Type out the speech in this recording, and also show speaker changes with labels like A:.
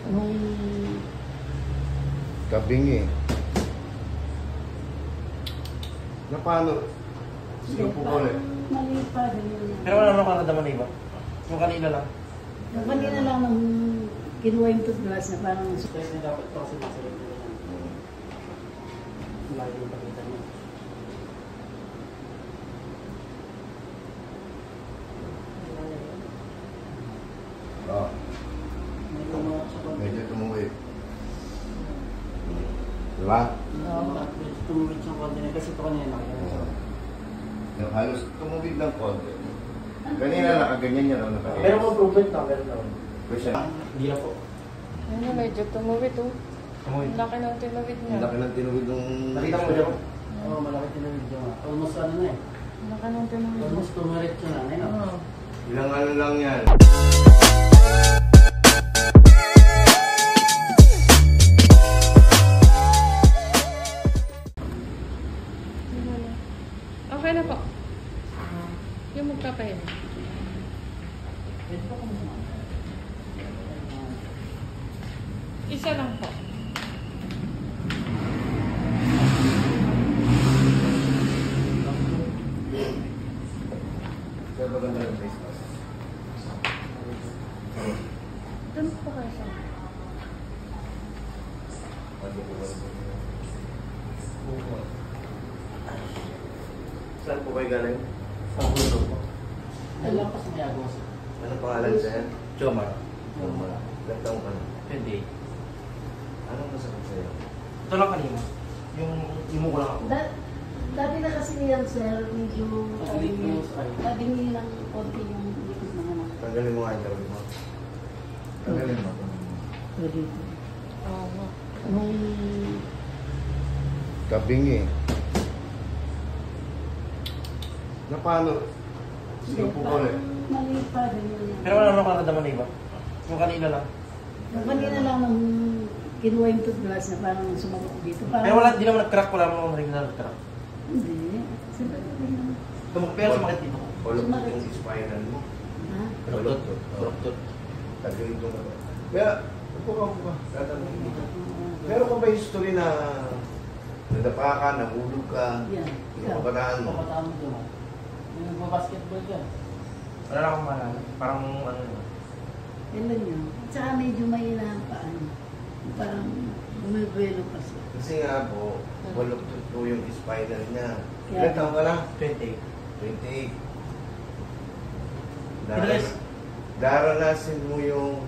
A: Nung
B: Kabingi. Na paano? Sino po ko ulit?
A: mali pa rin yun.
C: Pero wala naman kang nadaman na iba. Yung kanina lang.
A: Yung kanina lang nung kinuha yung toothbrush na parang
D: Stress na dapat po kasi nasa rin nila. Lagi yung pakita niya.
B: Oh,
D: May mga sa konti.
B: medyo tumuwi. Diba?
D: Medyo tumawid siyang konti na kasi ito kanina nakita.
B: Yung halos tumuwid ng konti. Kanina nakaganyan niya raw nakaganyan.
D: Pero kung improvement na, meron naman.
B: Kasi
D: Hindi na po.
E: Ano, medyo tumawid oh.
C: Tumuwid.
E: Ang laki ng tinawid niya.
B: ang laki ng tinuwid ng...
C: Nakita mo dyan?
D: Oo, malaki tinawid niya nga. Almost ano na eh.
E: Ang laki ng tinawid niya.
D: Almost tumarit siya na. Ayun o.
B: Ilang ano lang yan.
E: Okay na po. Yung magpapahinga.
D: Pwede pa kung
E: Isa lang po.
B: Sir, maganda yung face mask.
E: Doon po kayo sa...
B: Saan po kayo galing?
D: Sa bulo po. Alam pa sa may agos.
B: Ano pangalan sa'yo?
C: Chomar.
B: Normal. Ilang taong ka na?
C: 28.
B: Anong masakit sa'yo?
C: Ito lang kanina. Yung imo ko lang ako.
A: dati na kasi niyan sir, medyo
D: Pag-leak mo sa akin.
A: sabi niya lang konti yung likod ng anak.
B: Tanggalin mo nga yung gawin mo. Tanggalin mo.
A: Pwede.
E: Oo nga.
A: Nung
B: Kabingi. Na paano? Sino po ko ulit?
A: mali pa rin yun.
C: Pero wala naman kang nadaman na iba. Yung kanina lang.
A: Yung kanina lang nung kinuha yung toothbrush na parang sumagot dito. Parang,
C: Pero wala, di naman nag-crack. Wala naman narinig na nag-crack.
A: Hindi. Siyempre rin naman.
C: Pero sumakit dito ko.
B: Ulog yung spinal mo.
A: Ha?
C: Roktot. Roktot.
B: Tanggalin ko na. Kaya, upo ka. Tatanungin mo. Meron ka ba history na nadapa ka, nahulog ka,
A: Yan.
B: yung kabataan mo?
D: Papataan mo doon. Yung nagbabasketball dyan.
C: Wala na akong maalala. Parang ano yun.
A: Yan lang yun. Tsaka medyo may inahampaan. Parang bumibuelo pa siya.
B: Kasi nga po, baluktot po yung spinal niya.
A: Kaya-
B: Ilan taong ka na?
C: 28.
B: 28.
C: Pinulis.
B: Daranasin mo yung